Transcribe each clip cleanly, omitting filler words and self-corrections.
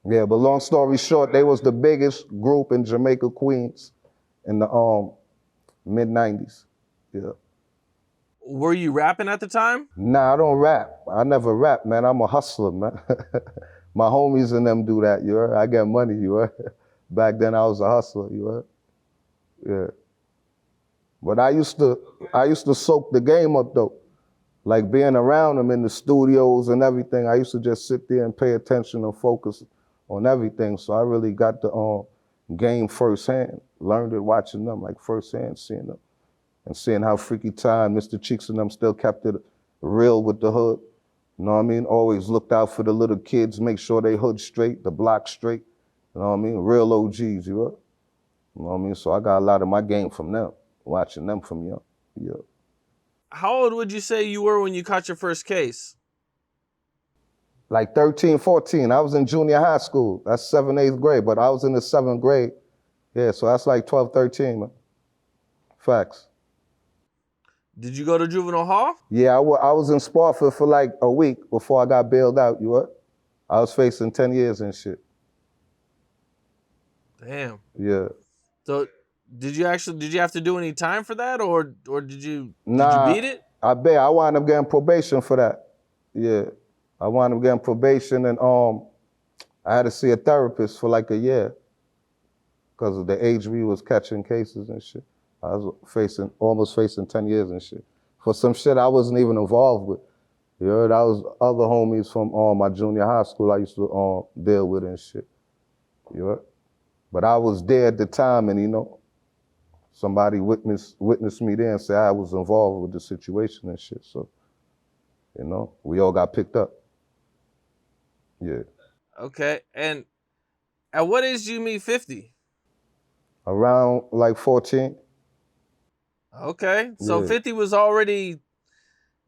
Yeah, but long story short, they was the biggest group in Jamaica, Queens in the mid-90s. Yeah. Were you rapping at the time? Nah, I don't rap. I never rap, man. I'm a hustler, man. My homies and them do that, you heard? I get money, you heard? Back then I was a hustler, you heard? Yeah. But I used to soak the game up though. Like being around them in the studios and everything, I used to just sit there and pay attention and focus on everything. So I really got the game firsthand, learned it watching them, like firsthand, seeing them. And seeing how Freaky Time, Mr. Cheeks and them still kept it real with the hood. You know what I mean? Always looked out for the little kids, make sure they hood straight, the block straight. You know what I mean? Real OGs, you know? You know what I mean? So I got a lot of my game from them, watching them from young. Yeah. How old would you say you were when you caught your first case? Like 13, 14. I was in junior high school. That's 7th, 8th grade, but I was in the 7th grade. Yeah, so that's like 12, 13, man. Facts. Did you go to juvenile hall? Yeah, I was in Spofford for like a week before I got bailed out, you what? I was facing 10 years and shit. Damn. Yeah. So did you have to do any time for that, or did you Nah, beat it? I bet I wound up getting probation for that. Yeah. I wound up getting probation and I had to see a therapist for like a year because of the age we was catching cases and shit. I was almost facing 10 years and shit. For some shit I wasn't even involved with. You heard? That was other homies from my junior high school I used to deal with and shit. You heard? But I was there at the time and, you know, somebody witnessed me there and said I was involved with the situation and shit. So, you know, we all got picked up. Yeah. Okay. And at what age do you meet 50? Around like 14. Okay. So Yeah. 50 was already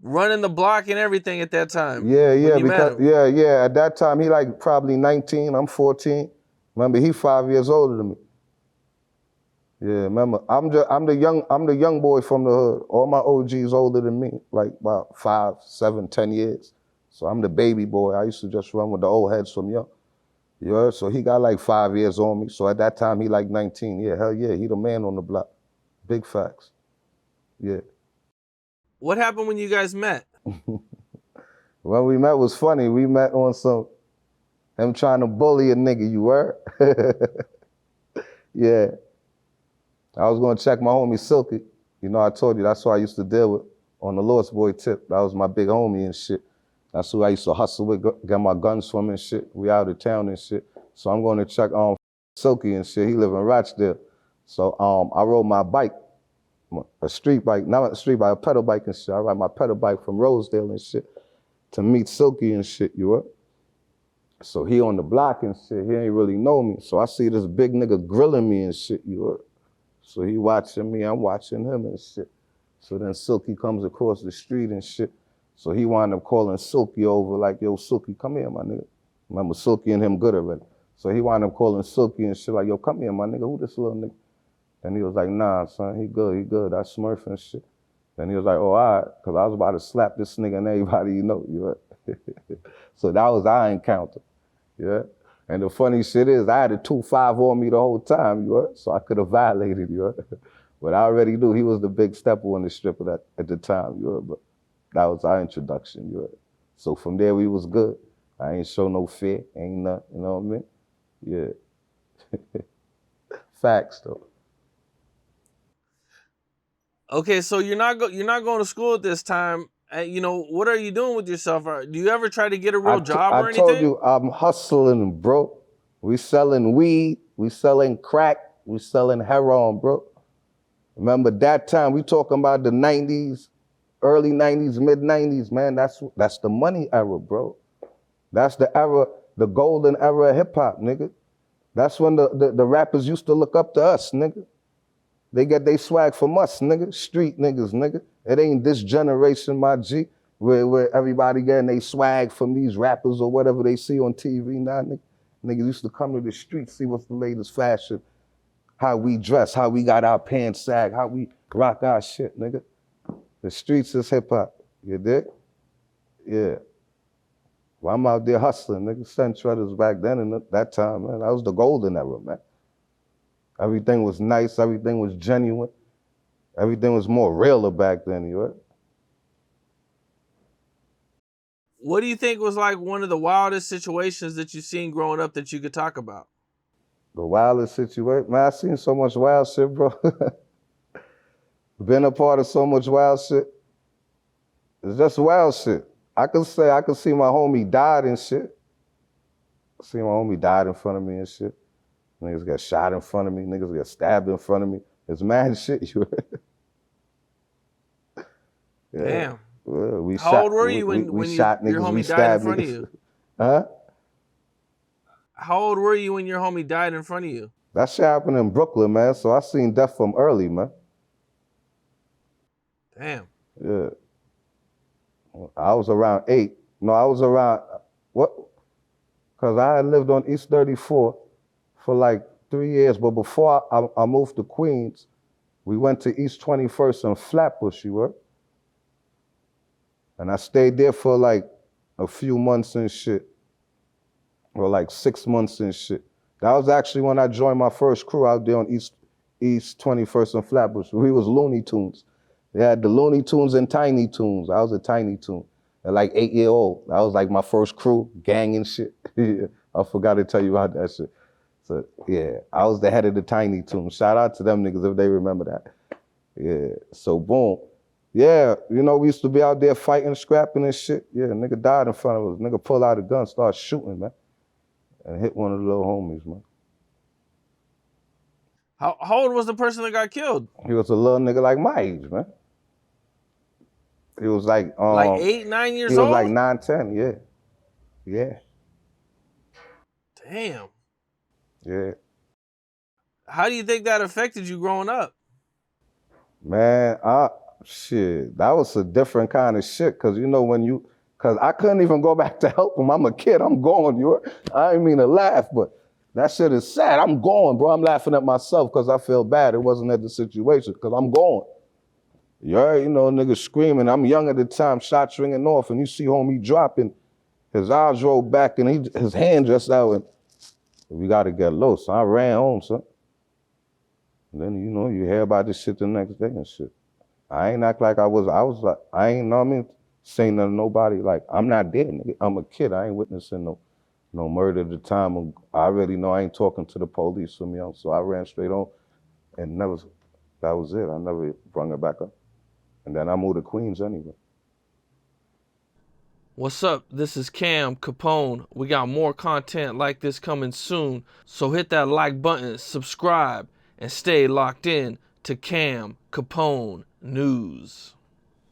running the block and everything at that time. Yeah, when you met because him. yeah. At that time he like probably 19, I'm 14. Remember, he 5 years older than me. Yeah, remember, I'm the young boy from the hood. All my OGs older than me, like about 5, 7, 10 years. So I'm the baby boy. I used to just run with the old heads from young. You heard? So he got like 5 years on me. So at that time he like 19. Yeah, hell yeah, he the man on the block. Big facts. Yeah. What happened when you guys met? When we met was funny. We met on him trying to bully a nigga, you heard? Yeah. I was gonna check my homie Silky. You know, I told you that's who I used to deal with on the Lost Boy tip. That was my big homie and shit. That's who I used to hustle with, get my guns from and shit. We out of town and shit. So I'm going to check Silky and shit. He live in Rochdale. So I rode my bike, a street bike, not a street bike, a pedal bike and shit. I ride my pedal bike from Rosedale and shit to meet Silky and shit, you heard? So he on the block and shit. He ain't really know me. So I see this big nigga grilling me and shit, you heard? So he watching me, I'm watching him and shit. So then Silky comes across the street and shit. So he wound up calling Silky over like, yo, Silky, come here, my nigga. Remember, Silky and him good already. So he wound up calling Silky and shit like, yo, come here, my nigga, who this little nigga? And he was like, nah, son, he good, that's Smurf and shit. Then he was like, oh, all right, because I was about to slap this nigga and everybody you know, you heard? So that was our encounter, yeah? And the funny shit is, I had a 2.5 on me the whole time, you heard? So I could have violated, you heard? But I already knew he was the big stepper on the strip at the time, you heard? But that was our introduction, you heard? So from there, we was good. I ain't show no fear, ain't nothing, you know what I mean? Yeah. Facts, though. Okay, so you're not going to school at this time. You know, what are you doing with yourself? Do you ever try to get a real job or anything? I told you, I'm hustling, bro. We selling weed, we selling crack, we selling heroin, bro. Remember that time, we talking about the 90s, early 90s, mid 90s, man. That's the money era, bro. That's the era, the golden era of hip hop, nigga. That's when the rappers used to look up to us, nigga. They get they swag from us, nigga. Street niggas, nigga. It ain't this generation, my G, where everybody getting they swag from these rappers or whatever they see on TV now, nigga. Niggas used to come to the street, see what's the latest fashion, how we dress, how we got our pants sag, how we rock our shit, nigga. The streets is hip hop, you dig? Yeah. Well, I'm out there hustling, nigga. Sent shredders back then and that time, man. That was the golden era, man. Everything was nice. Everything was genuine. Everything was more realer back then, you heard? What do you think was like one of the wildest situations that you've seen growing up that you could talk about? The wildest situation. Man, I seen so much wild shit, bro. Been a part of so much wild shit. It's just wild shit. I could see my homie died and shit. See my homie died in front of me and shit. Niggas got shot in front of me. Niggas got stabbed in front of me. It's mad shit. You heard? Yeah. Damn. Well, we How shot, old were you we when shot your niggas, we homie died in stabbed front of niggas. you? Huh? How old were you when your homie died in front of you? That shit happened in Brooklyn, man. So I seen death from early, man. Damn. Yeah. I was around 8. No, I was around, what? Because I had lived on East 34 for like 3 years. But before I moved to Queens, we went to East 21st and Flatbush, you heard? And I stayed there for like a few months and shit. Or like 6 months and shit. That was actually when I joined my first crew out there on East 21st and Flatbush. We was Looney Tunes. They had the Looney Tunes and Tiny Tunes. I was a Tiny Toon. At like 8-year-old. That was like my first crew, gang and shit. I forgot to tell you about that shit. So yeah, I was the head of the Tiny Toons. Shout out to them niggas if they remember that. Yeah, so boom. Yeah, you know, we used to be out there fighting, scrapping and shit. Yeah, nigga died in front of us. Nigga pulled out a gun, started shooting, man. And hit one of the little homies, man. How old was the person that got killed? He was a little nigga like my age, man. He was like 8, 9 years he was old? like 9, 10, yeah. Yeah. Damn. Yeah. How do you think that affected you growing up? Man, shit, that was a different kind of shit. Cause you know cause I couldn't even go back to help him. I'm a kid, I'm going. I didn't mean to laugh, but that shit is sad. I'm going, bro. I'm laughing at myself cause I feel bad. It wasn't at the situation, cause I'm going. You know, niggas screaming. I'm young at the time, shots ringing off, and you see homie dropping. His eyes rolled back and his hand just out, and we gotta get low. So I ran home, son. And then, you know, you hear about this shit the next day and shit. I ain't act like I was like, I ain't, know what I mean, saying to nobody, like, I'm not dead, nigga. I'm a kid. I ain't witnessing no murder at the time. I already know I ain't talking to the police from young, so I ran straight on and that was it. I never brung it back up. And then I moved to Queens anyway. What's up? This is Cam Capone. We got more content like this coming soon, so hit that like button, subscribe, and stay locked in to Cam Capone News.